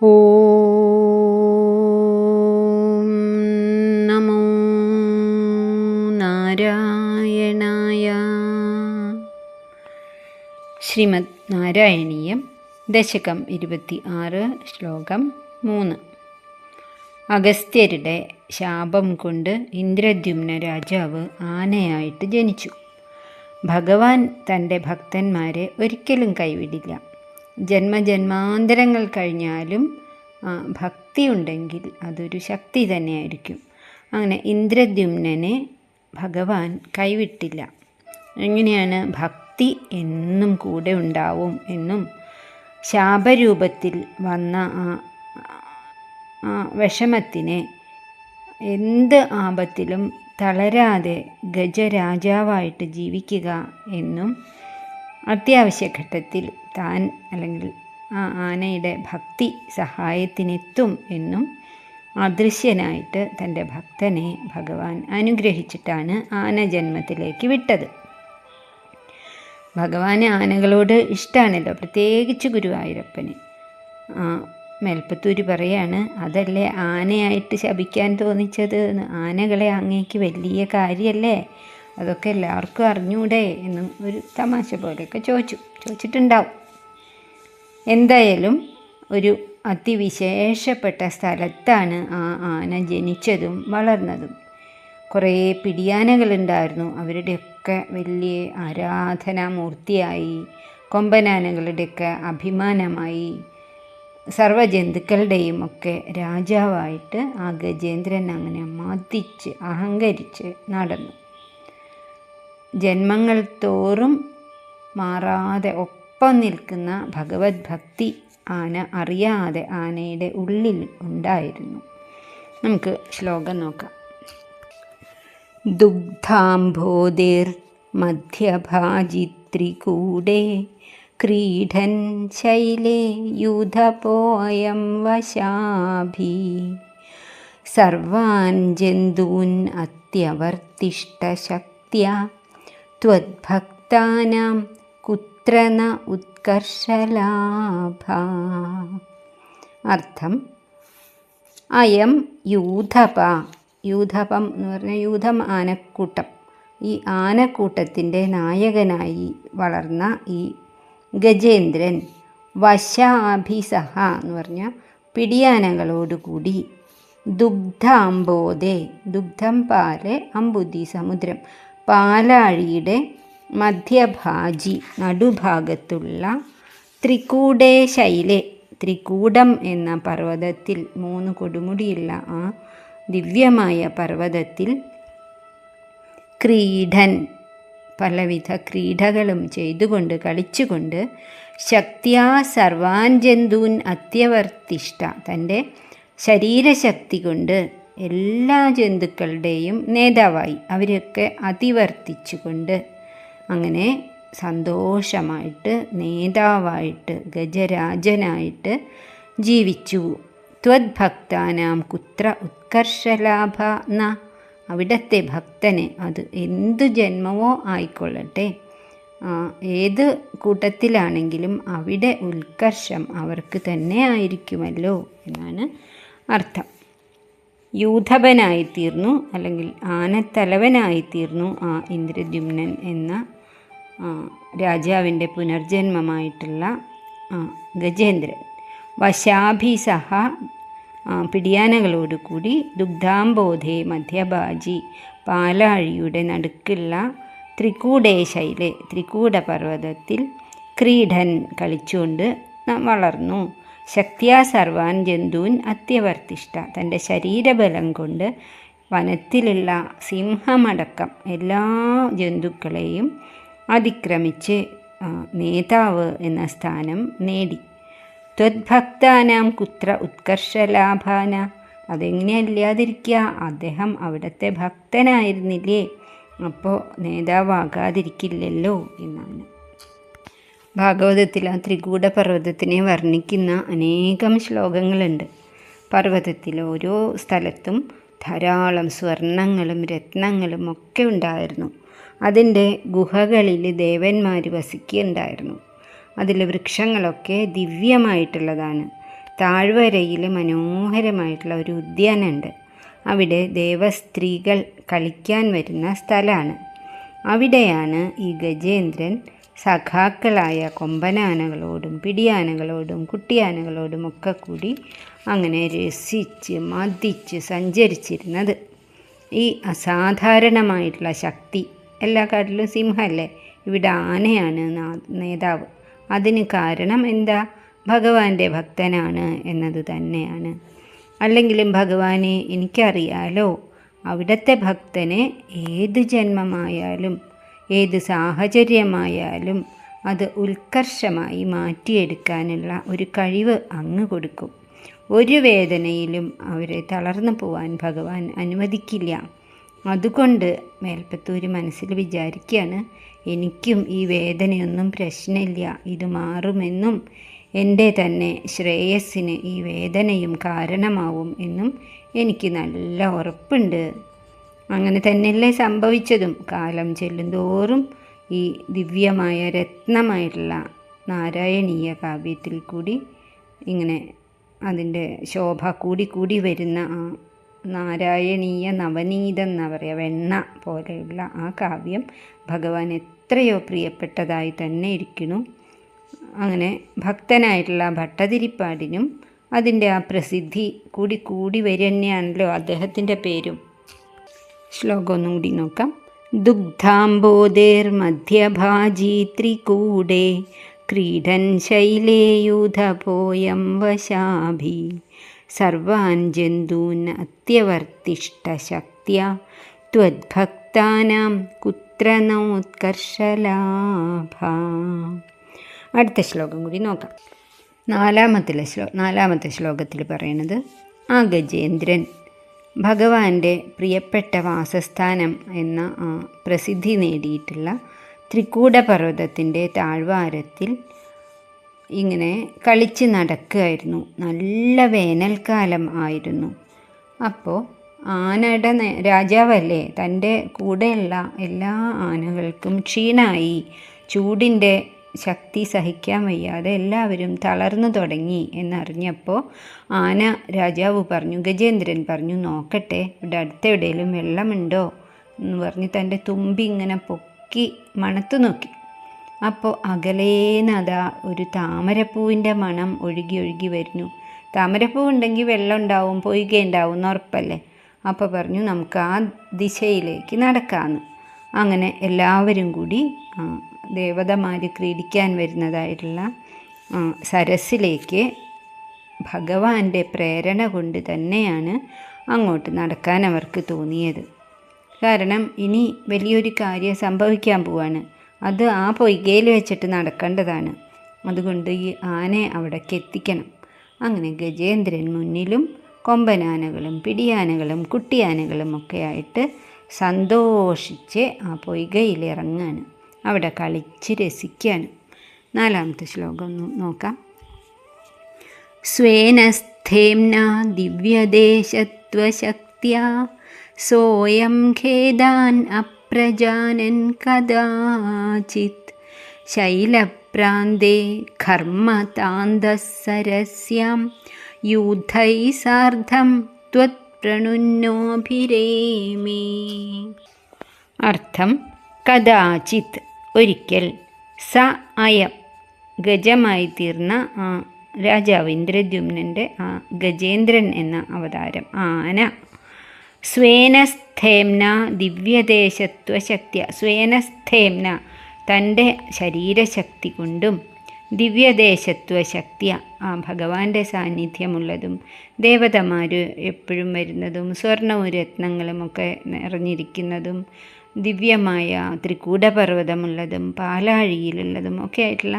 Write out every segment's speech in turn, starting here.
ഓം നമോ നാരായണായ. ശ്രീമദ് നാരായണീയം ദശകം 26 ശ്ലോകം 3. അഗസ്ത്യരുടെ ശാപം കൊണ്ട് ഇന്ദ്രദ്യുമ്ന രാജാവ് ആനയായിട്ട് ജനിച്ചു. ഭഗവാൻ തൻ്റെ ഭക്തന്മാരെ ഒരിക്കലും കൈവിടില്ല. ജന്മജന്മാന്തരങ്ങൾ കഴിഞ്ഞാലും ഭക്തി ഉണ്ടെങ്കിൽ അതൊരു ശക്തി തന്നെയായിരിക്കും. അങ്ങനെ ഇന്ദ്രദ്യുമ്നനെ ഭഗവാൻ കൈവിട്ടില്ല. എങ്ങനെയാണ്? ഭക്തി എന്നും കൂടെ ഉണ്ടാവും എന്നും ശാപരൂപത്തിൽ വന്ന ആ വിഷമത്തിനെ എന്ത് ആപത്തിലും തളരാതെ ഗജരാജാവായിട്ട് ജീവിക്കുക എന്നും അത്യാവശ്യ ഘട്ടത്തിൽ താൻ അല്ലെങ്കിൽ ആ ആനയുടെ ഭക്തി സഹായത്തിനെത്തും എന്നും അദൃശ്യനായിട്ട് തൻ്റെ ഭക്തനെ ഭഗവാൻ അനുഗ്രഹിച്ചിട്ടാണ് ആന ജന്മത്തിലേക്ക് വിട്ടത്. ഭഗവാന് ആനകളോട് ഇഷ്ടമാണല്ലോ, പ്രത്യേകിച്ച് ഗുരുവായൂരപ്പന്. മേൽപ്പത്തൂര് പറയാണ്, അതല്ലേ ആനയായിട്ട് ശപിക്കാൻ തോന്നിച്ചത്. ആനകളെ അങ്ങേക്ക് വലിയ കാര്യമല്ലേ, അതൊക്കെ എല്ലാവർക്കും അറിഞ്ഞൂടെ എന്ന് ഒരു തമാശ പോലെയൊക്കെ ചോദിച്ചിട്ടുണ്ടാവും. എന്തായാലും ഒരു അതിവിശേഷപ്പെട്ട സ്ഥലത്താണ് ആ ആന ജനിച്ചതും വളർന്നതും. കുറേ പിടിയാനകളുണ്ടായിരുന്നു. അവരുടെയൊക്കെ വലിയ ആരാധനാമൂർത്തിയായി, കൊമ്പനാനകളുടെയൊക്കെ അഭിമാനമായി, സർവ്വജന്തുക്കളുടെയും ഒക്കെ രാജാവായിട്ട് ആ ഗജേന്ദ്രൻ അങ്ങനെ മതിച്ച് അഹങ്കരിച്ച് നടന്നു. ജന്മങ്ങൾ തോറും മാറാതെ ഒപ്പം നിൽക്കുന്ന ഭഗവത് ഭക്തി ആന അറിയാതെ ആനയുടെ ഉള്ളിൽ ഉണ്ടായിരുന്നു. നമുക്ക് ശ്ലോകം നോക്കാം. ദുഗ്ധാംബോധിർ മധ്യഭാജിത്രികൂടേ ക്രീഡൻ ശൈലേ യൂഥപോയം വശാഭി സർവാൻ ജന്തൂൻ അത്യവർത്തിഷ്ടശക്ത്യാ ത്വദ്ഭക്താനാം കുത്ര ന ഉത്കർഷലാഭ. അർത്ഥം: അയം യൂഥപ. യൂഥപം എന്ന് പറഞ്ഞാൽ യൂഥം ആനക്കൂട്ടം. ഈ ആനക്കൂട്ടത്തിൻ്റെ നായകനായി വളർന്ന ഈ ഗജേന്ദ്രൻ വശാഭിസഹ എന്ന് പറഞ്ഞാൽ പിടിയാനകളോടുകൂടി ദുഗ്ധാംബോധേ, ദുഗ്ധം പാല്, അമ്പുതി സമുദ്രം, പാലാഴിയുടെ മധ്യഭാജി നടുഭാഗത്തുള്ള ത്രികൂടേ ശൈലേ, ത്രികൂടം എന്ന പർവ്വതത്തിൽ, 3 കൊടുമുടിയുള്ള ആ ദിവ്യമായ പർവ്വതത്തിൽ ക്രീഡൻ, പലവിധ ക്രീഡകളും ചെയ്തുകൊണ്ട് കളിച്ചുകൊണ്ട്, ശക്തിയാ സർവാൻ ജന്തൂൻ അത്യവർത്തിഷ്ട, തൻ്റെ ശരീരശക്തി കൊണ്ട് എല്ലാ ജന്തുക്കളുടെയും നേതാവായി, അവരെയൊക്കെ അതിവർത്തിച്ചുകൊണ്ട് അങ്ങനെ സന്തോഷമായിട്ട് നേതാവായിട്ട് ഗജരാജനായിട്ട് ജീവിച്ചു. ത്വദ്ഭക്താനാം കുത്ര ഉത്കർഷലാഭ ന, അവിടത്തെ ഭക്തന് അത് എന്തു ജന്മമോ ആയിക്കൊള്ളട്ടെ, ഏത് കൂട്ടത്തിലാണെങ്കിലും അവിടെ ഉത്കർഷം അവർക്ക് തന്നെ ആയിരിക്കുമല്ലോ എന്നാണ് അർത്ഥം. യൂഥപനായിത്തീർന്നു, അല്ലെങ്കിൽ ആനത്തലവനായിത്തീർന്നു ആ ഇന്ദ്രദ്യുമ്നൻ എന്ന രാജാവിൻ്റെ പുനർജന്മമായിട്ടുള്ള ഗജേന്ദ്രൻ. വശാഭിസഹ, പിടിയാനകളോടുകൂടി, ദുഗ്ധാംബോധേ മധ്യഭാജി, പാലാഴിയുടെ നടുക്കുള്ള ത്രികൂടേ ശൈലേ, ത്രികൂട പർവ്വതത്തിൽ ക്രീഡൻ, കളിച്ചുകൊണ്ട് വളർന്നു. ശക്തിയാ സർവാൻ ജന്തൂൻ അത്യവർത്തിഷ്ട, തൻ്റെ ശരീരബലം കൊണ്ട് വനത്തിലുള്ള സിംഹമടക്കം എല്ലാ ജന്തുക്കളെയും അതിക്രമിച്ച് നേതാവ് എന്ന സ്ഥാനം നേടി. ത്വദ്ഭക്താനാം കുത്ര ഉത്കർഷലാഭാന, അതെങ്ങനെയല്ലാതിരിക്കുക, അദ്ദേഹം അവിടുത്തെ ഭക്തനായിരുന്നില്ലേ, അപ്പോൾ നേതാവാകാതിരിക്കില്ലല്ലോ എന്നാണ്. ഭാഗവതത്തിൽ ആ ത്രികൂട പർവ്വതത്തിനെ വർണ്ണിക്കുന്ന അനേകം ശ്ലോകങ്ങളുണ്ട്. പർവ്വതത്തിൽ ഓരോ സ്ഥലത്തും ധാരാളം സ്വർണങ്ങളും രത്നങ്ങളും ഒക്കെ ഉണ്ടായിരുന്നു. അതിൻ്റെ ഗുഹകളിൽ ദേവന്മാർ വസിക്കുകയുണ്ടായിരുന്നു. അതിലെ വൃക്ഷങ്ങളൊക്കെ ദിവ്യമായിട്ടുള്ളതാണ്. താഴ്വരയിൽ മനോഹരമായിട്ടുള്ള ഒരു ഉദ്യാനമുണ്ട്. അവിടെ ദേവസ്ത്രീകൾ കളിക്കാൻ വരുന്ന സ്ഥലമാണ്. അവിടെയാണ് ഈ ഗജേന്ദ്രൻ സഖാക്കളായ കൊമ്പനാനകളോടും പിടിയാനകളോടും കുട്ടിയാനകളോടും ഒക്കെ കൂടി അങ്ങനെ രസിച്ച് മതിച്ച് സഞ്ചരിച്ചിരുന്നത്. ഈ അസാധാരണമായിട്ടുള്ള ശക്തി, എല്ലാക്കാട്ടിലും സിംഹമല്ലേ, ഇവിടെ ആനയാണ് നേതാവ്. അതിന് കാരണം എന്താ? ഭഗവാന്റെ ഭക്തനാണ് എന്നത് തന്നെയാണ്. അല്ലെങ്കിലും ഭഗവാനെ എനിക്കറിയാലോ, അവിടുത്തെ ഭക്തനെ ഏത് ജന്മമായാലും ഏത് സാഹചര്യമായാലും അത് ഉത്കർഷമായി മാറ്റിയെടുക്കാനുള്ള ഒരു കഴിവ് അങ്ങ് കൊടുക്കും. ഒരു വേദനയിലും അവരെ തളർന്നു പോവാൻ ഭഗവാൻ അനുവദിക്കില്ല. അതുകൊണ്ട് മേൽപ്പത്തൂർ മനസ്സിൽ വിചാരിക്കുകയാണ്, എനിക്കും ഈ വേദനയൊന്നും പ്രശ്നമില്ല, ഇത് മാറുമെന്നും എൻ്റെ തന്നെ ശ്രേയസ്സിന് ഈ വേദനയും കാരണമാവും എന്നും എനിക്ക് നല്ല ഉറപ്പുണ്ട്. അങ്ങനെ തന്നെയല്ലേ സംഭവിച്ചതും. കാലം ചെല്ലുന്തോറും ഈ ദിവ്യമായ രത്നമായിട്ടുള്ള നാരായണീയ കാവ്യത്തിൽ കൂടി ഇങ്ങനെ അതിൻ്റെ ശോഭ കൂടി വരുന്ന ആ നാരായണീയ നവനീതം എന്നാ പറയുക, വെണ്ണ പോലെയുള്ള ആ കാവ്യം ഭഗവാൻ എത്രയോ പ്രിയപ്പെട്ടതായി തന്നെ ഇരിക്കുന്നു. അങ്ങനെ ഭക്തനായിട്ടുള്ള ഭട്ടതിരിപ്പാടിനും അതിൻ്റെ ആ പ്രസിദ്ധി കൂടി വരെന്നെയാണല്ലോ അദ്ദേഹത്തിൻ്റെ പേരും. ശ്ലോകം ഒന്നും കൂടി നോക്കാം. ദുഗ്ധാംബോധേർ മധ്യഭാജി ത്രികൂടേ ക്രീഡൻ ശൈലേയൂഥപോയം വശാഭി സർവാൻ ജന്തൂൻ അത്യവർത്തിഷ്ടശക്ത്യ ത്വദ്ഭക്താനാം കുത്ര നോത്കർഷലാഭ. അടുത്ത ശ്ലോകം കൂടി നോക്കാം. നാലാമത്തെ ശ്ലോകത്തിൽ പറയുന്നത്, ആ ഗജേന്ദ്രൻ ഭഗവാന്റെ പ്രിയപ്പെട്ട വാസസ്ഥാനം എന്ന പ്രസിദ്ധി നേടിയിട്ടുള്ള ത്രികൂടപർവ്വതത്തിൻ്റെ താഴ്വാരത്തിൽ ഇങ്ങനെ കളിച്ച് നടക്കുകയായിരുന്നു. നല്ല വേനൽക്കാലം ആയിരുന്നു. അപ്പോൾ ആനയുടെ രാജാവല്ലേ, തൻ്റെ കൂടെയുള്ള എല്ലാ ആനകൾക്കും ക്ഷീണമായി, ചൂടിൻ്റെ ശക്തി സഹിക്കാൻ വയ്യാതെ എല്ലാവരും തളർന്നു തുടങ്ങി എന്നറിഞ്ഞപ്പോൾ ആന രാജാവ് പറഞ്ഞു, ഗജേന്ദ്രൻ പറഞ്ഞു, നോക്കട്ടെ ഇവിടെ അടുത്തെവിടെയെങ്കിലും വെള്ളമുണ്ടോ എന്ന് പറഞ്ഞ് തൻ്റെ തുമ്പി ഇങ്ങനെ പൊക്കി മണത്തു നോക്കി. അപ്പോൾ അകലേന്നതാ ഒരു താമരപ്പൂവിൻ്റെ മണം ഒഴുകി വരുന്നു. താമരപ്പൂ ഉണ്ടെങ്കിൽ വെള്ളം ഉണ്ടാവും, പൊയ്കയുണ്ടാവും എന്ന് ഉറപ്പല്ലേ. അപ്പോൾ പറഞ്ഞു, നമുക്ക് ആ ദിശയിലേക്ക് നടക്കാമെന്ന്. അങ്ങനെ എല്ലാവരും കൂടി ദേവതമാർ ക്രീഡിക്കാൻ വരുന്നതായിട്ടുള്ള സരസിലേക്ക് ഭഗവാന്റെ പ്രേരണ കൊണ്ട് തന്നെയാണ് അങ്ങോട്ട് നടക്കാൻ അവർക്ക് തോന്നിയത്. കാരണം ഇനി വലിയൊരു കാര്യം സംഭവിക്കാൻ പോവാണ്. അത് ആ പൊയ്കയിൽ വെച്ചിട്ട് നടക്കേണ്ടതാണ്. അതുകൊണ്ട് ഈ ആനയെ അവിടേക്ക് എത്തിക്കണം. അങ്ങനെ ഗജേന്ദ്രൻ മുന്നിലും കൊമ്പനാനകളും പിടിയാനകളും കുട്ടിയാനകളും ഒക്കെ ആയിട്ട് സന്തോഷിച്ച് ആ പൊയ്കയിൽ ഇറങ്ങാണ്. അവിടെ കളിച്ച് രസിക്കുകയാണ്. നാലാമത്തെ ശ്ലോകം നോക്കാം. സ്വേനസ്ഥേംന ദിവ്യദേശത്വശക്ത്യാ സോയം ഖേദാൻ അപ്രജാനൻ കദാചിത് ശൈലപ്രാന്തേ ഘർമ്മതാന്തസരസ്യാം യൂഥൈ സാർദ്ധം ത്വത്പ്രണുന്നോഭിരേമേ. അർത്ഥം, കദാചിത് ഒരിക്കൽ, സ അയം ഗജമായി തീർന്ന ആ രാജാവ് ഇന്ദ്രദ്യുമ്നൻ്റെ ആ ഗജേന്ദ്രൻ എന്ന അവതാരം ആന, സ്വേനസ്ഥേംന ദിവ്യദേശത്വശക്തിയ, സ്വേനസ്ഥേംന തൻ്റെ ശരീരശക്തി കൊണ്ടും ദിവ്യദേശത്വശക്തിയ ആ ഭഗവാന്റെ സാന്നിധ്യമുള്ളതും ദേവതമാർ എപ്പോഴും വരുന്നതും സ്വർണവും രത്നങ്ങളുമൊക്കെ നിറഞ്ഞിരിക്കുന്നതും ദിവ്യമായ ത്രികൂടപർവ്വതമുള്ളതും പാലാഴിയിലുള്ളതും ഒക്കെ ആയിട്ടുള്ള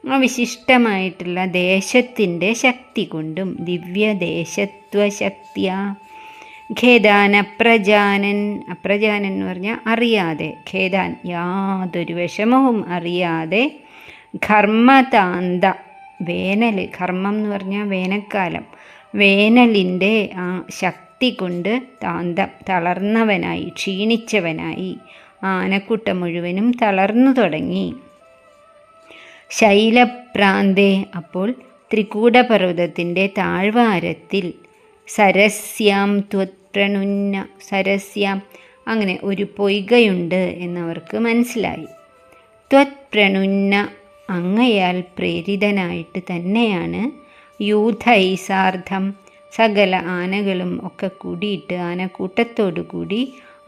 ആ വിശിഷ്ടമായിട്ടുള്ള ദേശത്തിൻ്റെ ശക്തി കൊണ്ടും ദിവ്യദേശത്വശക്തിയ ഖേദാൻ അപ്രജാനൻ, അപ്രജാനൻ എന്ന് പറഞ്ഞാൽ അറിയാതെ, ഖേദാൻ യാതൊരു വിഷമവും അറിയാതെ, ഘർമ്മതാന്ത വേനൽ, ഘർമ്മം എന്ന് പറഞ്ഞാൽ വേനൽക്കാലം, വേനലിൻ്റെ ആ ശക്തി കൊണ്ട് താന്തം തളർന്നവനായി ക്ഷീണിച്ചവനായി ആനക്കൂട്ടം മുഴുവനും തളർന്നു തുടങ്ങി. ശൈലപ്രാന്തേ അപ്പോൾ ത്രികൂടപർവ്വതത്തിൻ്റെ താഴ്വാരത്തിൽ സരസ്യാം ത്വത്പ്രണുന്ന, സരസ്യാം അങ്ങനെ ഒരു പൊയ്കയുണ്ട് എന്നവർക്ക് മനസ്സിലായി. ത്വത്പ്രണുന്ന അങ്ങയാൽ പ്രേരിതനായിട്ട് തന്നെയാണ് യൂഥൈസാർദ്ധം സകല ആനകളും ഒക്കെ കൂടിയിട്ട് ആനക്കൂട്ടത്തോടു കൂടി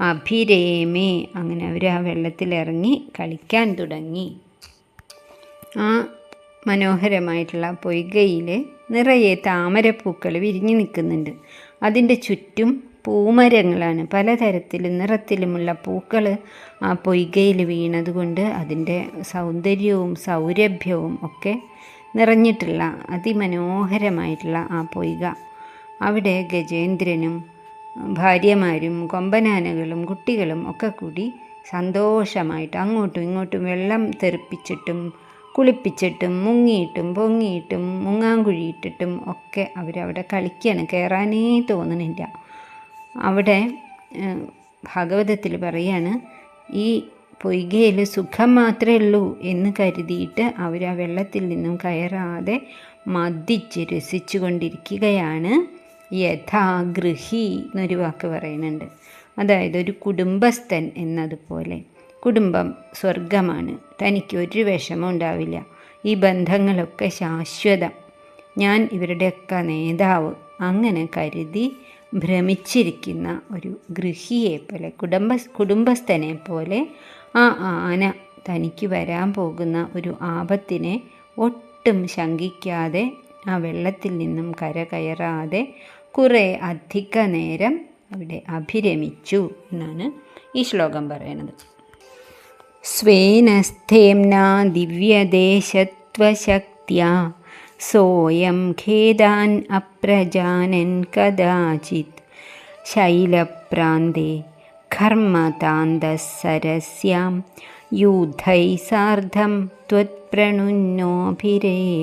അഭിരേമേ അങ്ങനെ അവർ ആ വെള്ളത്തിലിറങ്ങി കളിക്കാൻ തുടങ്ങി. ആ മനോഹരമായിട്ടുള്ള പൊയ്കയിൽ നിറയെ താമരപ്പൂക്കൾ വിരിഞ്ഞു നിൽക്കുന്നുണ്ട്. അതിൻ്റെ ചുറ്റും പൂമരങ്ങളാണ്. പലതരത്തിലും നിറത്തിലുമുള്ള പൂക്കൾ ആ പൊയ്കയിൽ വീണതുകൊണ്ട് അതിൻ്റെ സൗന്ദര്യവും സൗരഭ്യവും ഒക്കെ നിറഞ്ഞിട്ടുള്ള അതിമനോഹരമായിട്ടുള്ള ആ പൊയ്ക. അവിടെ ഗജേന്ദ്രനും ഭാര്യമാരും കൊമ്പനാനകളും കുട്ടികളും ഒക്കെ കൂടി സന്തോഷമായിട്ട് അങ്ങോട്ടും ഇങ്ങോട്ടും വെള്ളം തെറിപ്പിച്ചിട്ടും കുളിപ്പിച്ചിട്ടും മുങ്ങിയിട്ടും പൊങ്ങിയിട്ടും മുങ്ങാങ്കുഴിയിട്ടിട്ടും ഒക്കെ അവരവിടെ കളിക്കുകയാണ്. കയറാനേ തോന്നണില്ല. അവിടെ ഭാഗവതത്തിൽ പറയാണ്, ഈ പൊയ്കയിൽ സുഖം മാത്രമേ ഉള്ളൂ എന്ന് കരുതിയിട്ട് അവർ ആ വെള്ളത്തിൽ നിന്നും കയറാതെ മദ്ദിച്ച് രസിച്ചു കൊണ്ടിരിക്കുകയാണ്. യഥാഗൃഹി എന്നൊരു വാക്ക് പറയുന്നുണ്ട്. അതായത് ഒരു കുടുംബസ്ഥൻ എന്നതുപോലെ. കുടുംബം സ്വർഗമാണ്, തനിക്ക് ഒരു വിഷമം ഉണ്ടാവില്ല, ഈ ബന്ധങ്ങളൊക്കെ ശാശ്വതം, ഞാൻ ഇവരുടെയൊക്കെ നേതാവ് അങ്ങനെ കരുതി ഭ്രമിച്ചിരിക്കുന്ന ഒരു ഗൃഹിയെ പോലെ കുടുംബസ്ഥനെ പോലെ ആ ആന തനിക്ക് വരാൻ പോകുന്ന ഒരു ആപത്തിനെ ഒട്ടും ശങ്കിക്കാതെ ആ വെള്ളത്തിൽ നിന്നും കരകയറാതെ കുറേ അധിക നേരം അവിടെ അഭിരമിച്ചു എന്നാണ് ഈ ശ്ലോകം പറയുന്നത്. സ്വേനസ്ഥേംനാ ദിവ്യദേശത്വശക്ത്യാ സോയം ഖേദാൻ അപ്രജാനൻ കദാചിത് ശൈലപ്രാന്തേ ഘർമ്മതാന്തസരസ്യാം യൂഥൈ സാർദ്ധം ത്വത്പ്രണുന്നോഭിരേ.